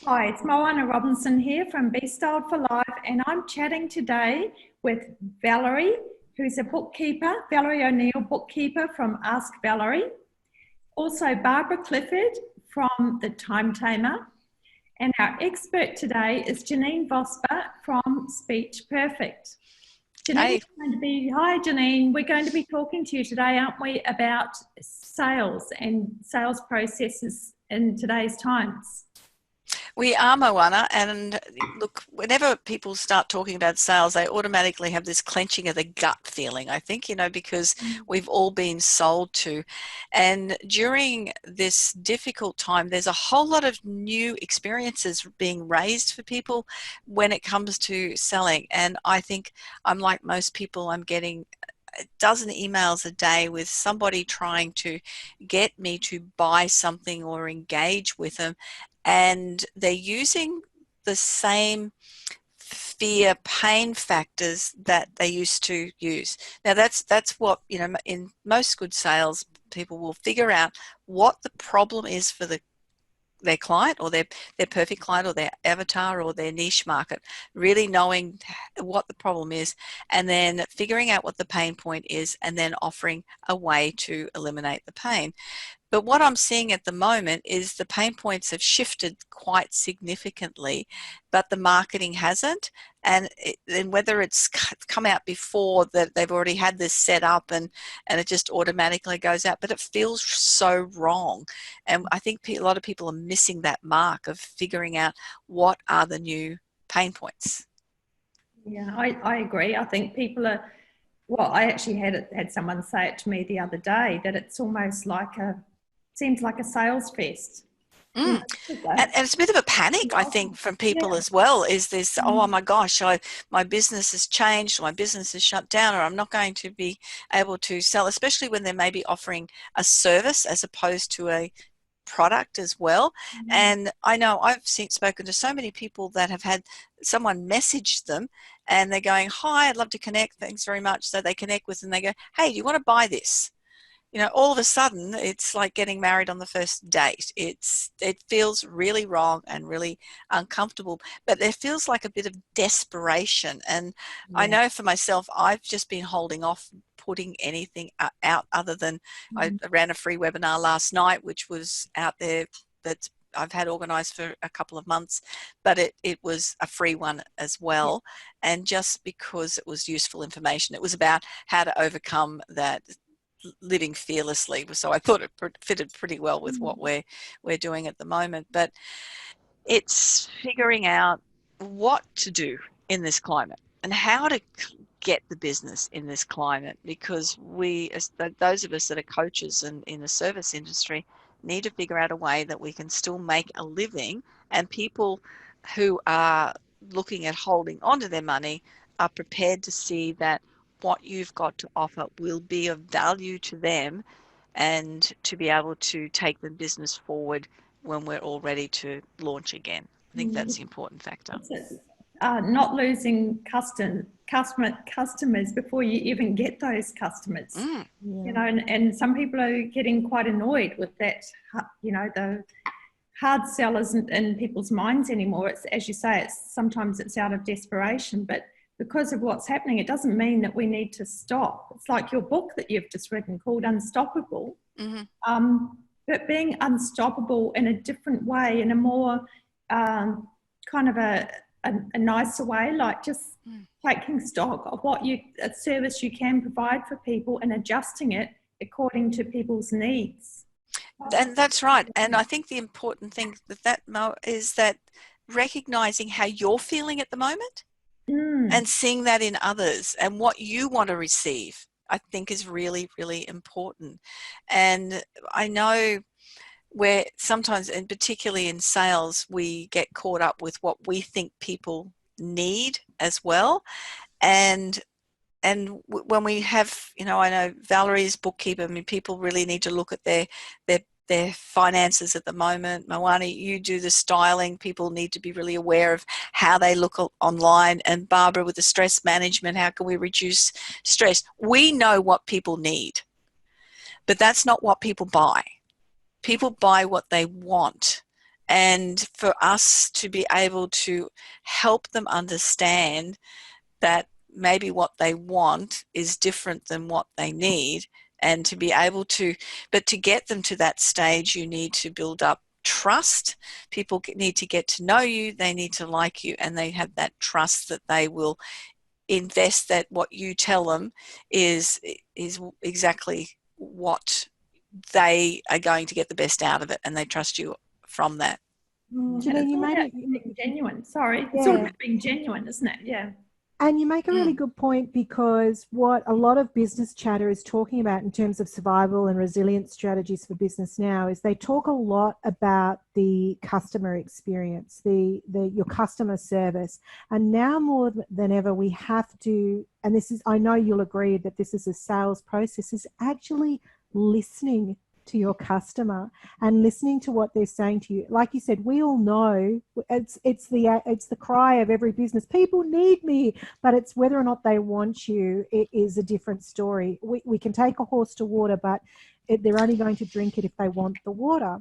Hi, it's Moana Robinson here from Be Styled for Life, and I'm chatting today with Valerie, who's a bookkeeper, Valerie O'Neill, bookkeeper from Ask Valerie. Also, Barbara Clifford from The Time Tamer. And our expert today is Janine Vosper from Speech Perfect. Hey, Hi Janine, we're going to be talking to you today, aren't we, about sales and sales processes in today's times. we are Moana, and look, whenever people start talking about sales, they automatically have this clenching of the gut feeling, I think, because we've all been sold to. And during this difficult time, there's a whole lot of new experiences being raised for people when it comes to selling. And I think I'm like most people, I'm getting a dozen emails a day with somebody trying to get me to buy something or engage with them, and they're using the same fear pain factors that they used to use. Now that's what, in most good sales people will figure out what the problem is for their client, or their perfect client, or their avatar, or their niche market, really knowing what the problem is, and then figuring out what the pain point is, and then offering a way to eliminate the pain. But what I'm seeing at the moment is the pain points have shifted quite significantly, but the marketing hasn't. And whether it's come out before that they've already had this set up, and it just automatically goes out, but it feels so wrong. And I think a lot of people are missing that mark of figuring out what are the new pain points. Yeah, I agree. I think people are, well, I actually had someone say it to me the other day that it's almost like seems like a sales fest. You Mm. know, And it's a bit of a panic, I think, from people yeah. as well. Is this, oh Mm. my gosh, my business has changed, or my business is shut down, or I'm not going to be able to sell, especially when they may be offering a service as opposed to a product as well. Mm. And I know I've spoken to so many people that have had someone message them, and they're going, hi, I'd love to connect, thanks very much. So they connect with them, they go, hey, do you want to buy this? All of a sudden it's like getting married on the first date. It feels really wrong and really uncomfortable, but there feels like a bit of desperation. And I Yeah. know for myself, I've just been holding off putting anything out, other than I Mm. ran a free webinar last night, which was out there, that I've had organized for a couple of months, but it was a free one as Yeah. well. And just because it was useful information, it was about how to overcome that living fearlessly. So I thought it fitted pretty well with what Mm. we're doing at the moment. But it's figuring out what to do in this climate and how to get the business in this climate, because we, as those of us that are coaches and in the service industry, need to figure out a way that we can still make a living, and people who are looking at holding onto their money are prepared to see that what you've got to offer will be of value to them, and to be able to take the business forward when we're all ready to launch again. I think that's Mm. the important factor. Not losing customers before you even get those customers. Mm. You Yeah. know, and some people are getting quite annoyed with that. The hard sell isn't in people's minds anymore. It's, as you say, sometimes it's out of desperation, but because of what's happening, it doesn't mean that we need to stop. It's like your book that you've just written called Unstoppable. Mm-hmm. But being unstoppable in a different way, in a more kind of a nicer way, like just taking stock of a service you can provide for people and adjusting it according to people's needs. And that's right. And I think the important thing Mo, is that recognizing how you're feeling at the moment, Mm. and seeing that in others, and what you want to receive, I think is really, really important. And I know where sometimes, and particularly in sales, we get caught up with what we think people need as well. And when we have, I know Valerie's bookkeeper, I mean, people really need to look at their finances at the moment. Moana, you do the styling. People need to be really aware of how they look online. And Barbara, with the stress management, how can we reduce stress? We know what people need, but that's not what people buy. People buy what they want. and for us to be able to help them understand that maybe what they want is different than what they need, and to be able to, but to get them to that stage, you need to build up trust. People need to get to know you, they need to like you, and they have that trust that they will invest, that what you tell them is exactly what they are going to get the best out of it, and they trust you from that. Janine, you made it being genuine. Sorry, it's all about being genuine, isn't it? Yeah. And you make a really good point, because what a lot of business chatter is talking about in terms of survival and resilience strategies for business now is they talk a lot about the customer experience, your customer service. And now more than ever, we have to, and this is, I know you'll agree that this is a sales process, is actually listening to your customer and listening to what they're saying to you. Like you said, we all know it's the cry of every business. People need me, but it's whether or not they want you. It is a different story. We can take a horse to water, but they're only going to drink it if they want the water.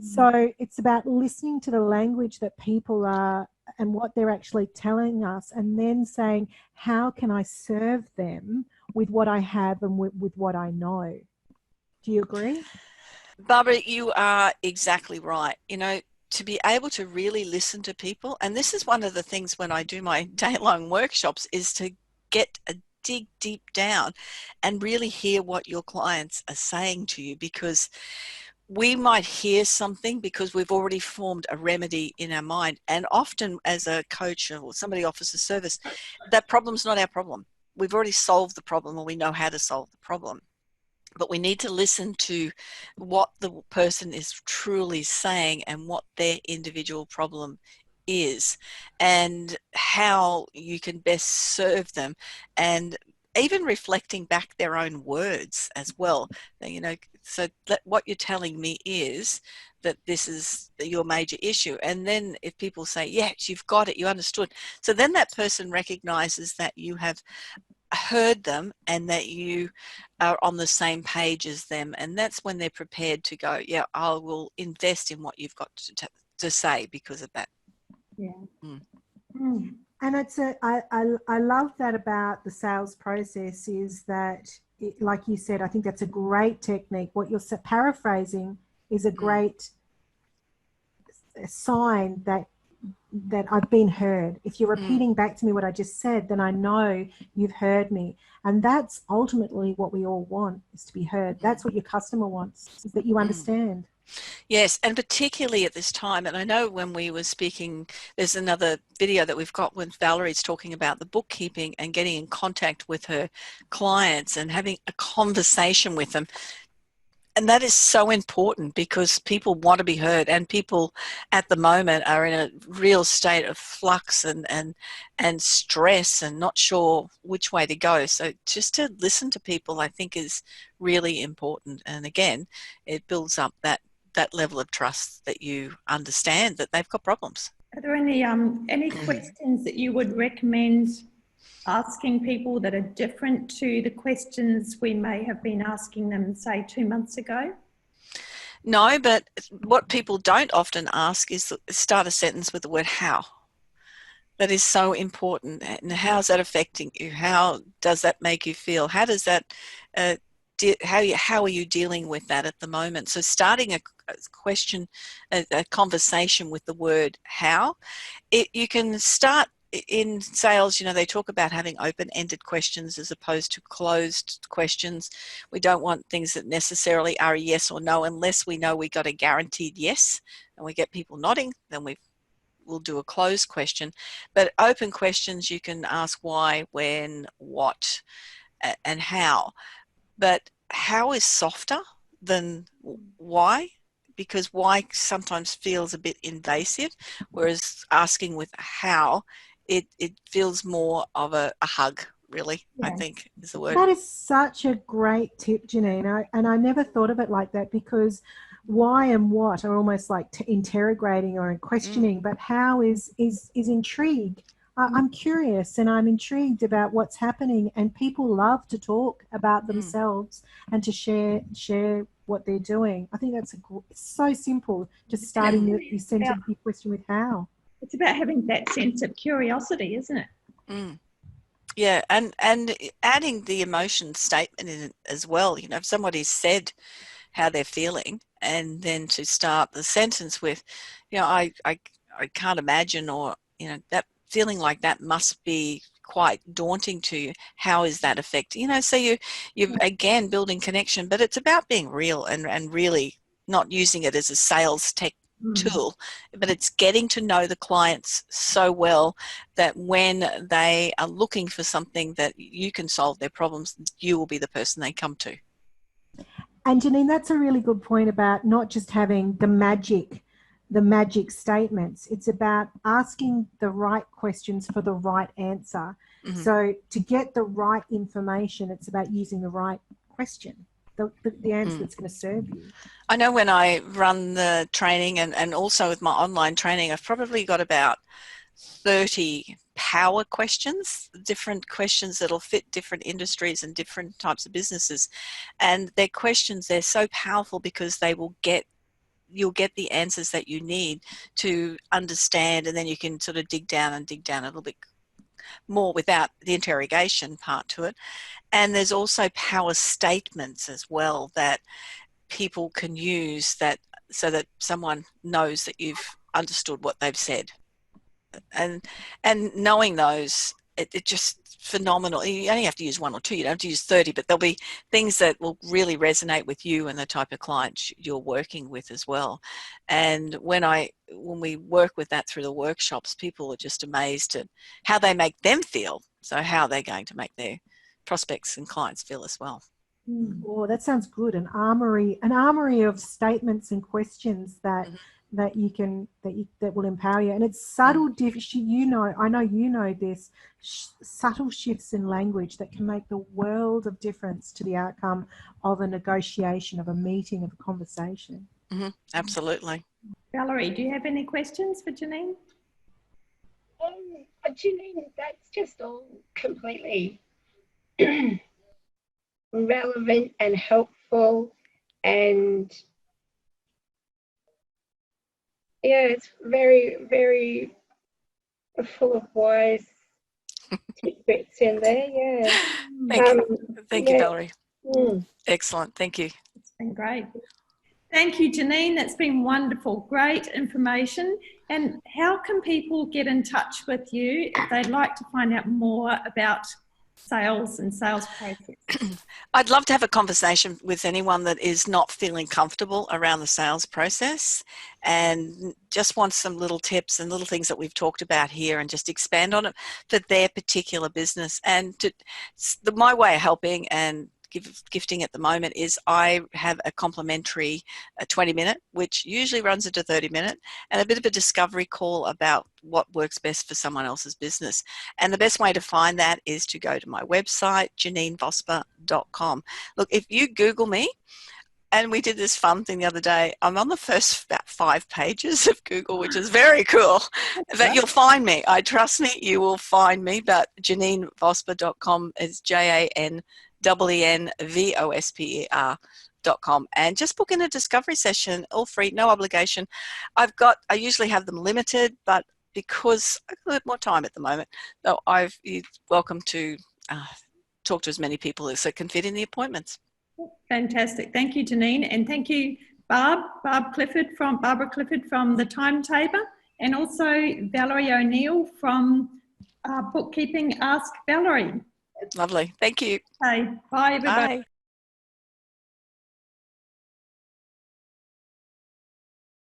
So it's about listening to the language that people are and what they're actually telling us, and then saying, how can I serve them with what I have and with what I know? Do you agree? Barbara, you are exactly right. You know, to be able to really listen to people, and this is one of the things when I do my day-long workshops, is to dig deep down and really hear what your clients are saying to you, because we might hear something because we've already formed a remedy in our mind. And often as a coach or somebody offers a service, that problem's not our problem. We've already solved the problem, or we know how to solve the problem. But we need to listen to what the person is truly saying and what their individual problem is, and how you can best serve them, and even reflecting back their own words as well. You know, so that what you're telling me is that this is your major issue. And then if people say, yes, you've got it, you understood. So then that person recognizes that you have heard them and that you are on the same page as them, and that's when they're prepared to go, yeah, I will invest in what you've got to say because of that. And it's I love that about the sales process, is that like you said, I think that's a great technique. What you're paraphrasing is a great sign that I've been heard. If you're repeating back to me what I just said, then I know you've heard me. And that's ultimately what we all want, is to be heard. That's what your customer wants, is that you understand. Yes, and particularly at this time, and I know when we were speaking, there's another video that we've got with Valerie's talking about the bookkeeping and getting in contact with her clients and having a conversation with them. And that is so important, because people want to be heard, and people at the moment are in a real state of flux and stress and not sure which way to go. So just to listen to people, I think, is really important. And again, it builds up that level of trust that you understand that they've got problems. Are there any questions that you would recommend asking people that are different to the questions we may have been asking them, say, 2 months ago? No, but what people don't often ask is start a sentence with the word how. That is so important. And how's that affecting you? How does that make you feel? How does that, how are you dealing with that at the moment? So starting a question, a conversation with the word how, you can start. In sales, you know, they talk about having open-ended questions as opposed to closed questions. We don't want things that necessarily are a yes or no, unless we know we got a guaranteed yes and we get people nodding, then we'll do a closed question. But open questions, you can ask why, when, what, and how. But how is softer than why, because why sometimes feels a bit invasive, whereas asking with how, it feels more of a hug, really. Yeah. I think is the word. That is such a great tip, Janine. And I never thought of it like that, because why and what are almost like interrogating or questioning, but how is intrigue. I'm curious and I'm intrigued about what's happening, and people love to talk about themselves and to share what they're doing. I think that's so simple. Just starting your sentence, your question with how. It's about having that sense of curiosity, isn't it? Mm. Yeah, and adding the emotion statement in it as well. You know, if somebody's said how they're feeling, and then to start the sentence with, you know, I can't imagine, or, you know, that feeling like that must be quite daunting to you. How is that affecting? You know, so you're again building connection, but it's about being real and really not using it as a sales tool, but it's getting to know the clients so well that when they are looking for something that you can solve their problems, you will be the person they come to. And Janine, that's a really good point about not just having the magic statements. It's about asking the right questions for the right answer. So to get the right information, it's about using the right question, the answer that's going to serve you. I know when I run the training and also with my online training, I've probably got about 30 power questions, different questions that'll fit different industries and different types of businesses. And they're questions, they're so powerful because you'll get the answers that you need to understand, and then you can sort of dig down a little bit more without the interrogation part to it. And there's also power statements as well that people can use so that someone knows that you've understood what they've said. And knowing those, it just phenomenal. You only have to use one or two, you don't have to use 30, but there'll be things that will really resonate with you and the type of clients you're working with as well. And when we work with that through the workshops, people are just amazed at how they make them feel, so how they're going to make their prospects and clients feel as well. Oh, that sounds good. An armory of statements and questions that will empower you. And it's subtle I know you know this, subtle shifts in language that can make the world of difference to the outcome of a negotiation, of a meeting, of a conversation. Absolutely. Valerie, do you have any questions for Janine? Janine, that's just all completely relevant and helpful, and yeah, it's very, very full of wise tidbits in there. Yeah. Thank you, Valerie. Excellent. Thank you. It's been great. Thank you, Janine. That's been wonderful. Great information. And how can people get in touch with you if they'd like to find out more about sales and sales process? I'd love to have a conversation with anyone that is not feeling comfortable around the sales process and just wants some little tips and little things that we've talked about here, and just expand on it for their particular business. And my way of helping and gifting at the moment is I have a complimentary 20-minute, which usually runs into 30-minute, and a bit of a discovery call about what works best for someone else's business. And the best way to find that is to go to my website, janinevosper.com. Look, if you Google me, and we did this fun thing the other day, I'm on the first about 5 pages of Google, which is very cool. But you'll find me. I trust me, you will find me. But janinevosper.com is JANENVOSPER.com, and just book in a discovery session, all free, no obligation. I usually have them limited, but because I've got a bit more time at the moment, though, you're welcome to talk to as many people as can fit in the appointments. Fantastic. Thank you, Janine. And thank you, Barbara Clifford from The Timetable, and also Valerie O'Neill from Bookkeeping Ask Valerie. Lovely. Thank you. Okay. Bye, everybody. Bye.